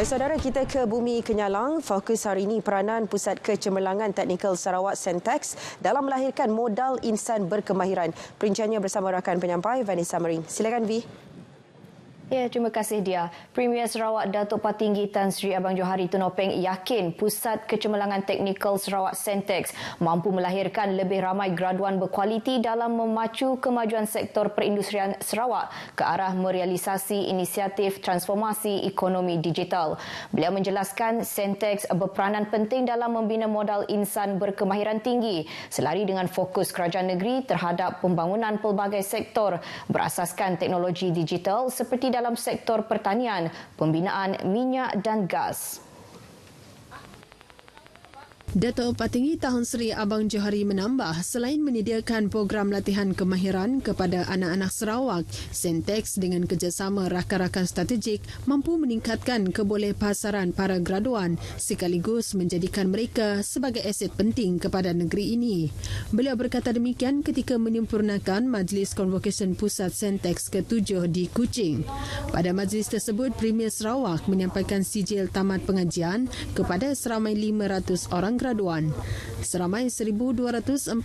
Baik saudara, kita ke Bumi Kenyalang. Fokus hari ini peranan Pusat Kecemerlangan Teknikal Sarawak Sentex dalam melahirkan modal insan berkemahiran. Perinciannya bersama rakan penyampai Vanessa Mering. Silakan Vi. Ya, terima kasih dia. Premier Sarawak Datuk Patinggi Tan Sri Abang Johari Tunopeng yakin Pusat Kecemerlangan Teknikal Sarawak Sentex mampu melahirkan lebih ramai graduan berkualiti dalam memacu kemajuan sektor perindustrian Sarawak ke arah merealisasi inisiatif transformasi ekonomi digital. Beliau menjelaskan Sentex berperanan penting dalam membina modal insan berkemahiran tinggi selari dengan fokus kerajaan negeri terhadap pembangunan pelbagai sektor berasaskan teknologi digital seperti dalam sektor pertanian, pembinaan minyak dan gas. Datuk Patinggi Tan Sri Abang Johari menambah, selain menyediakan program latihan kemahiran kepada anak-anak Sarawak, Sentex dengan kerjasama rakan-rakan strategik mampu meningkatkan kebolehpasaran para graduan sekaligus menjadikan mereka sebagai aset penting kepada negeri ini. Beliau berkata demikian ketika menyempurnakan Majlis Convocation Pusat Sentex ke-7 di Kuching. Pada majlis tersebut, Premier Sarawak menyampaikan sijil tamat pengajian kepada seramai 500 orang graduan. Seramai 1,241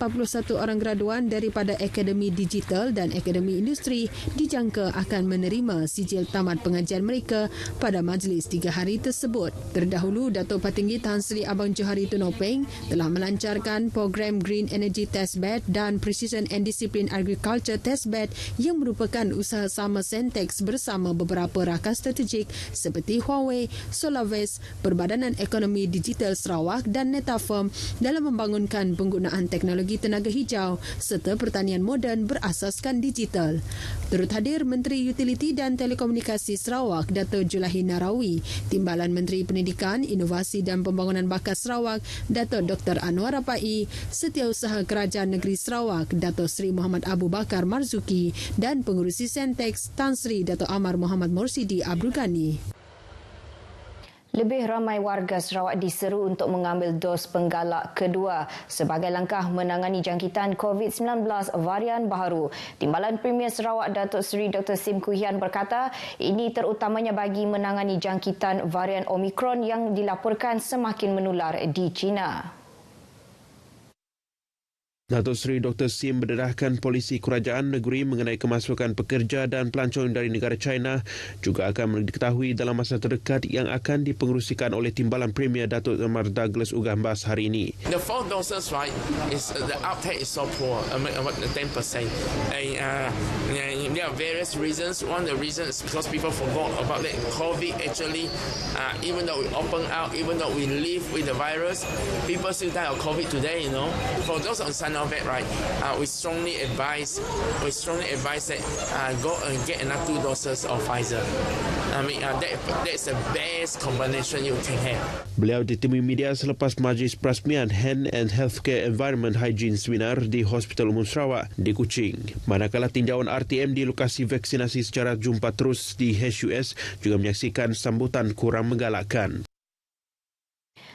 orang graduan daripada Akademi Digital dan Akademi Industri dijangka akan menerima sijil tamat pengajian mereka pada majlis 3 hari tersebut. Terdahulu, Datuk Patinggi Tan Sri Abang Johari Tunopeng telah melancarkan program Green Energy Testbed dan Precision and Discipline Agriculture Testbed yang merupakan usaha sama Sentex bersama beberapa rakan strategik seperti Huawei, SolarWest, Perbadanan Ekonomi Digital Sarawak dan Netafirm dalam membangunkan penggunaan teknologi tenaga hijau serta pertanian moden berasaskan digital. Turut hadir Menteri Utiliti dan Telekomunikasi Sarawak, Datuk Julahi Narawi, Timbalan Menteri Pendidikan, Inovasi dan Pembangunan Bakat Sarawak, Datuk Dr. Anwar Rapai, Setiausaha Kerajaan Negeri Sarawak, Datuk Seri Muhammad Abu Bakar Marzuki dan Pengurusi Sentex Tan Sri Datuk Amar Muhammad Morsidi Abdul Ghani. Lebih ramai warga Sarawak diseru untuk mengambil dos penggalak kedua sebagai langkah menangani jangkitan COVID-19 varian baharu. Timbalan Premier Sarawak Datuk Seri Dr. Sim Koo Hian berkata, ini terutamanya bagi menangani jangkitan varian Omicron yang dilaporkan semakin menular di China. Datuk Seri Dr. Sim berdedahkan polisi kerajaan negeri mengenai kemasukan pekerja dan pelancong dari negara China juga akan diketahui dalam masa terdekat yang akan dipengerusikan oleh Timbalan Premier Datuk Amar Douglas Ugah Mbas hari ini. The 4 doses, right, is the uptake is so poor, about 10%. There are various reasons. One of the reasons is because people forgot about that. COVID actually, even though we open out, even though we live with the virus, people still die of COVID today, you know. For those on Sinovac, right, we strongly advise that go and get another 2 doses of Pfizer. I mean, that's the best combination you can have. Beliau ditemui media selepas majlis perasmian Hand and Healthcare Environment Hygiene Seminar di Hospital Umum Sarawak di Kuching. Manakala tinjauan RTM di lokasi vaksinasi secara jumpa terus di HUS juga menyaksikan sambutan kurang menggalakkan.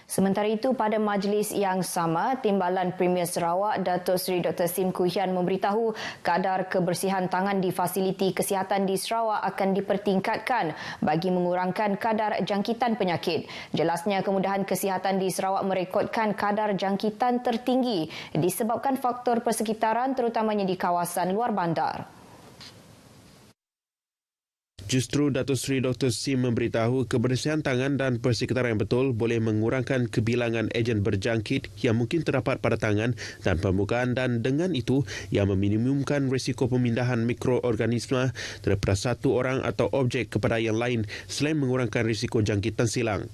Sementara itu, pada majlis yang sama, Timbalan Premier Sarawak Datuk Seri Dr. Sim Koo Hian memberitahu kadar kebersihan tangan di fasiliti kesihatan di Sarawak akan dipertingkatkan bagi mengurangkan kadar jangkitan penyakit. Jelasnya, kemudahan kesihatan di Sarawak merekodkan kadar jangkitan tertinggi disebabkan faktor persekitaran terutamanya di kawasan luar bandar. Justru Datuk Seri Dr. Sim memberitahu kebersihan tangan dan persekitaran yang betul boleh mengurangkan kebilangan ejen berjangkit yang mungkin terdapat pada tangan dan permukaan dan dengan itu ia meminimumkan risiko pemindahan mikroorganisma daripada satu orang atau objek kepada yang lain selain mengurangkan risiko jangkitan silang.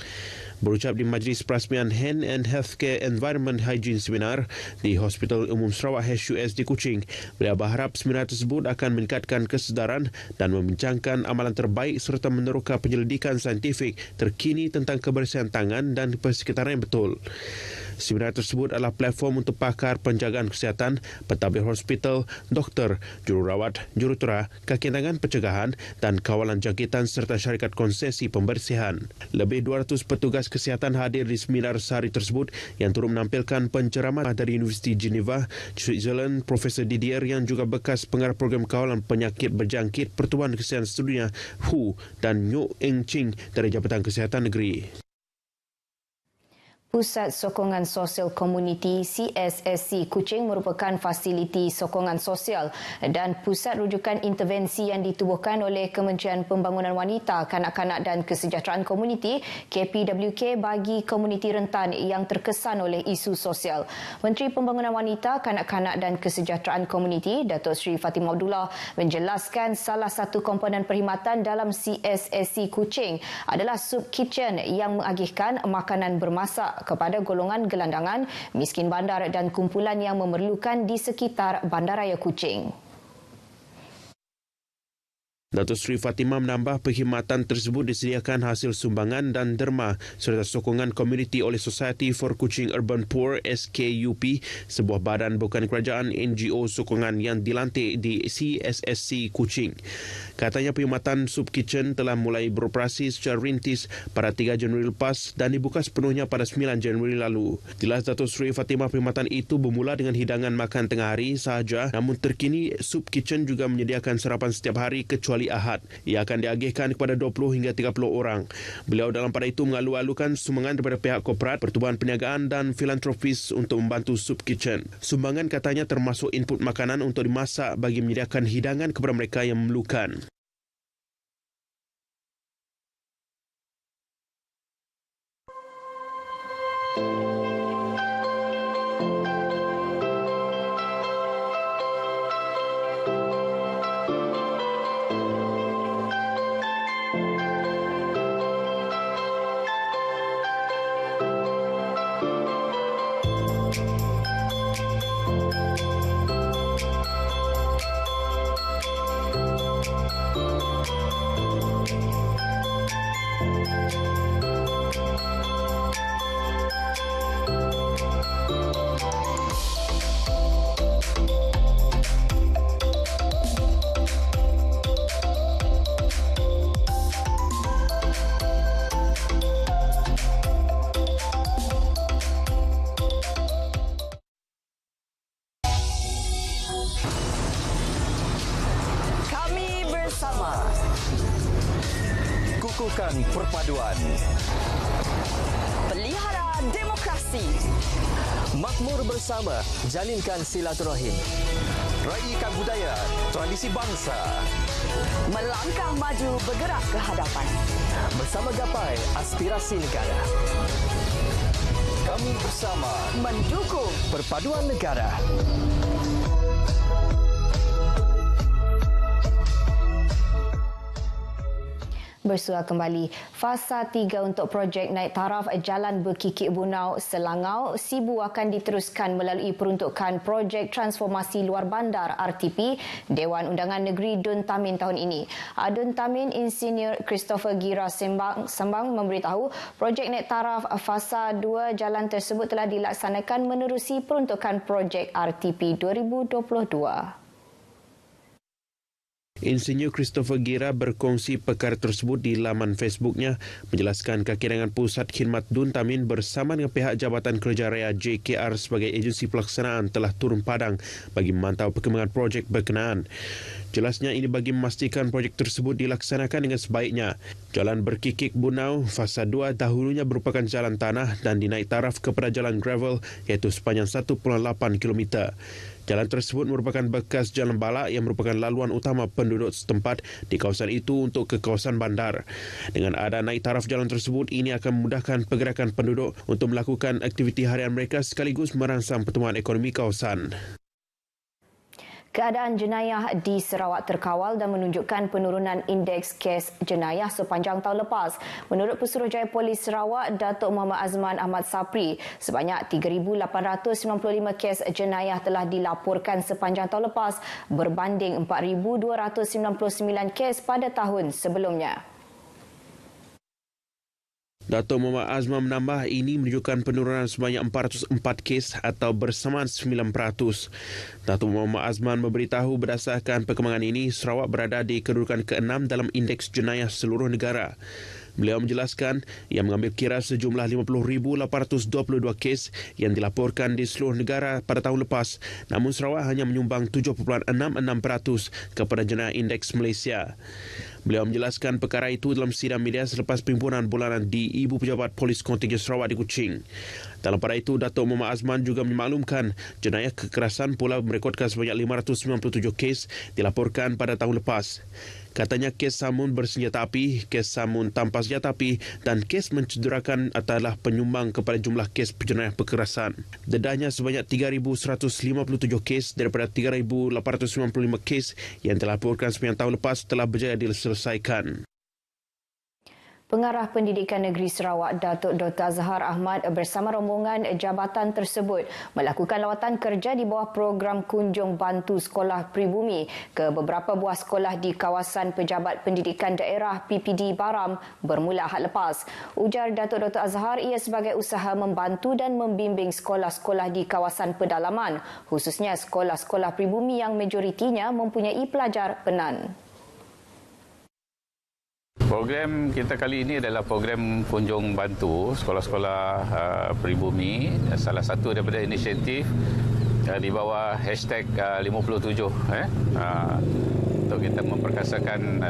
Berucap di Majlis Perasmian Hand and Healthcare Environment Hygiene Seminar di Hospital Umum Sarawak HUS di Kuching, beliau berharap seminar tersebut akan meningkatkan kesedaran dan membincangkan amalan terbaik serta meneroka penyelidikan saintifik terkini tentang kebersihan tangan dan persekitaran yang betul. Seminar tersebut adalah platform untuk pakar penjagaan kesihatan, pentadbir hospital, doktor, jururawat, jurutera, kaki tangan pencegahan dan kawalan jangkitan serta syarikat konsesi pembersihan. Lebih 200 petugas kesihatan hadir di seminar sehari tersebut yang turut menampilkan penceramah dari Universiti Geneva, Switzerland, Profesor Didier yang juga bekas pengarah program kawalan penyakit berjangkit Pertubuhan Kesihatan Sedunia WHO dan Nyo Eng Ching dari Jabatan Kesihatan Negeri. Pusat Sokongan Sosial Komuniti CSSC Kuching merupakan fasiliti sokongan sosial dan pusat rujukan intervensi yang ditubuhkan oleh Kementerian Pembangunan Wanita, Kanak-kanak dan Kesejahteraan Komuniti KPWK bagi komuniti rentan yang terkesan oleh isu sosial. Menteri Pembangunan Wanita, Kanak-kanak dan Kesejahteraan Komuniti Datuk Seri Fatimah Abdullah menjelaskan salah satu komponen perkhidmatan dalam CSSC Kuching adalah Soup Kitchen yang mengagihkan makanan bermasak kepada golongan gelandangan, miskin bandar dan kumpulan yang memerlukan di sekitar Bandaraya Kuching. Datuk Seri Fatimah menambah perkhidmatan tersebut disediakan hasil sumbangan dan derma serta sokongan komuniti oleh Society for Kuching Urban Poor SKUP, sebuah badan bukan kerajaan NGO sokongan yang dilantik di CSSC Kuching. Katanya perkhidmatan Soup Kitchen telah mulai beroperasi secara rintis pada 3 Januari lepas dan dibuka sepenuhnya pada 9 Januari lalu. Jelas Datuk Seri Fatimah perkhidmatan itu bermula dengan hidangan makan tengah hari sahaja, namun terkini Soup Kitchen juga menyediakan sarapan setiap hari kecuali Ahad. Ia akan diagihkan kepada 20 hingga 30 orang. Beliau dalam pada itu mengalu-alukan sumbangan daripada pihak korporat, pertubuhan perniagaan dan filantropis untuk membantu Soup Kitchen. Sumbangan katanya termasuk input makanan untuk dimasak bagi menyediakan hidangan kepada mereka yang memerlukan. Kukuhkan perpaduan, pelihara demokrasi, makmur bersama, jalinkan silaturahim, raikan budaya, tradisi bangsa, melangkah maju bergerak ke hadapan. bersama gapai aspirasi negara. Kami bersama Mendukung perpaduan negara. Bersua kembali, fasa 3 untuk projek naik taraf Jalan Berkikik Bunau, Selangau, Sibu akan diteruskan melalui peruntukan projek transformasi luar bandar RTP Dewan Undangan Negeri Dun Tamin tahun ini. Dun Tamin Insinyur Christopher Gira Sembang memberitahu projek naik taraf fasa 2 jalan tersebut telah dilaksanakan menerusi peruntukan projek RTP 2022. Insinyur Christopher Gira berkongsi perkara tersebut di laman Facebooknya, menjelaskan kakirangan Pusat Khidmat Dun Tamin bersama dengan pihak Jabatan Kerja Raya JKR sebagai agensi pelaksanaan telah turun padang bagi memantau perkembangan projek berkenaan. Jelasnya ini bagi memastikan projek tersebut dilaksanakan dengan sebaiknya. Jalan Berkikik Bunau fasa 2 dahulunya merupakan jalan tanah dan dinaik taraf kepada jalan gravel iaitu sepanjang 1.8 km. Jalan tersebut merupakan bekas jalan balak yang merupakan laluan utama penduduk setempat di kawasan itu untuk ke kawasan bandar. Dengan ada naik taraf jalan tersebut, ini akan memudahkan pergerakan penduduk untuk melakukan aktiviti harian mereka sekaligus merangsang pertumbuhan ekonomi kawasan. Keadaan jenayah di Sarawak terkawal dan menunjukkan penurunan indeks kes jenayah sepanjang tahun lepas. Menurut Pesuruhjaya Polis Sarawak, Datuk Muhammad Azman Ahmad Sapri, sebanyak 3,895 kes jenayah telah dilaporkan sepanjang tahun lepas berbanding 4,299 kes pada tahun sebelumnya. Datuk Muhammad Azman menambah ini menunjukkan penurunan sebanyak 404 kes atau bersamaan 9%. Datuk Muhammad Azman memberitahu berdasarkan perkembangan ini, Sarawak berada di kedudukan ke-6 dalam indeks jenayah seluruh negara. Beliau menjelaskan ia mengambil kira sejumlah 50,822 kes yang dilaporkan di seluruh negara pada tahun lepas, namun Sarawak hanya menyumbang 7.66% kepada jenayah indeks Malaysia. Beliau menjelaskan perkara itu dalam sidang media selepas perhimpunan bulanan di Ibu Pejabat Polis Kontingen Sarawak di Kuching. Dalam pada itu, Datuk Muhammad Azman juga memaklumkan jenayah kekerasan pula merekodkan sebanyak 597 kes dilaporkan pada tahun lepas. Katanya kes samun bersenjata api, kes samun tanpa senjata api dan kes mencederakan adalah penyumbang kepada jumlah kes penjenayah kekerasan. Dedahnya sebanyak 3,157 kes daripada 3,895 kes yang dilaporkan sepanjang tahun lepas telah berjaya diselesaikan. Pengarah Pendidikan Negeri Sarawak Datuk Dr. Azhar Ahmad bersama rombongan jabatan tersebut melakukan lawatan kerja di bawah program Kunjung Bantu Sekolah Pribumi ke beberapa buah sekolah di kawasan Pejabat Pendidikan Daerah PPD Baram bermula Ahad lepas. Ujar Datuk Dr. Azhar ia sebagai usaha membantu dan membimbing sekolah-sekolah di kawasan pedalaman, khususnya sekolah-sekolah pribumi yang majoritinya mempunyai pelajar penan. Program kita kali ini adalah program Kunjung Bantu sekolah-sekolah pribumi. Salah satu daripada inisiatif di bawah hashtag 57 untuk kita memperkasakan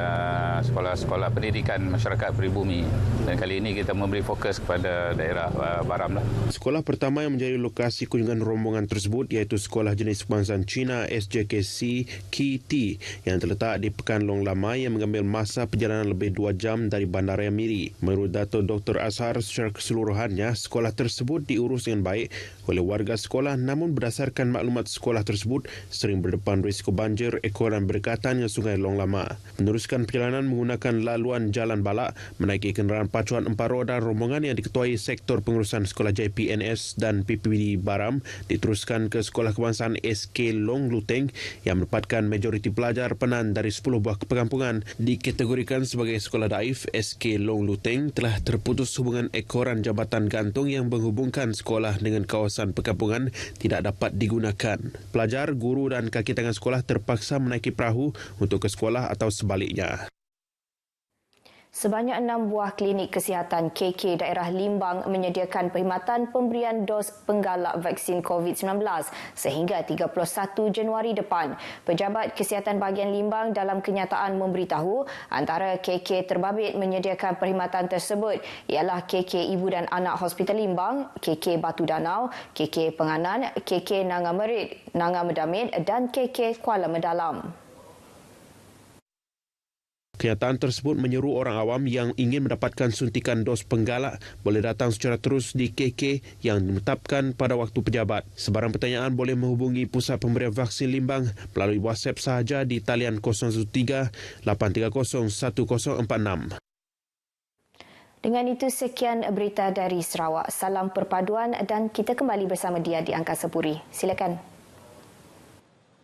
sekolah-sekolah pendidikan masyarakat pribumi. Dan kali ini kita memberi fokus kepada daerah Baram. Sekolah pertama yang menjadi lokasi kunjungan rombongan tersebut iaitu Sekolah Jenis Kebangsaan Cina SJKC KT yang terletak di Pekan Long Lama yang mengambil masa perjalanan lebih 2 jam dari Bandar Raya Miri. Menurut Datuk Dr. Azhar, secara keseluruhannya sekolah tersebut diurus dengan baik oleh warga sekolah, namun berdasarkan maklumat sekolah tersebut sering berdepan risiko banjir, ekoran berkaitan dengan Sungai Long Lama. Meneruskan perjalanan menggunakan laluan Jalan Balak, menaiki kenderaan pacuan 4 roda rombongan yang diketuai Sektor Pengurusan Sekolah JPNS dan PPD Baram diteruskan ke Sekolah Kebangsaan SK Long Luteng yang mendapatkan majoriti pelajar penan dari 10 buah perkampungan. Dikategorikan sebagai sekolah daif, SK Long Luteng telah terputus hubungan ekoran jambatan gantung yang menghubungkan sekolah dengan kawasan perkampungan tidak dapat digunakan. Pelajar, guru dan kaki tangan sekolah terpaksa menaiki perahu untuk ke sekolah atau sebaliknya. Sebanyak 6 buah klinik kesihatan KK daerah Limbang menyediakan perkhidmatan pemberian dos penggalak vaksin COVID-19 sehingga 31 Januari depan. Pejabat Kesihatan Bahagian Limbang dalam kenyataan memberitahu antara KK terbabit menyediakan perkhidmatan tersebut ialah KK Ibu dan Anak Hospital Limbang, KK Batu Danau, KK Penganan, KK Nanga Merit, Nanga Medamit dan KK Kuala Medalam. Kenyataan tersebut menyeru orang awam yang ingin mendapatkan suntikan dos penggalak boleh datang secara terus di KK yang ditetapkan pada waktu pejabat. Sebarang pertanyaan boleh menghubungi Pusat Pemberian Vaksin Limbang melalui WhatsApp sahaja di talian 013 830 1046. Dengan itu sekian berita dari Sarawak. Salam perpaduan dan kita kembali bersama dia di Angkasa Puri. Silakan.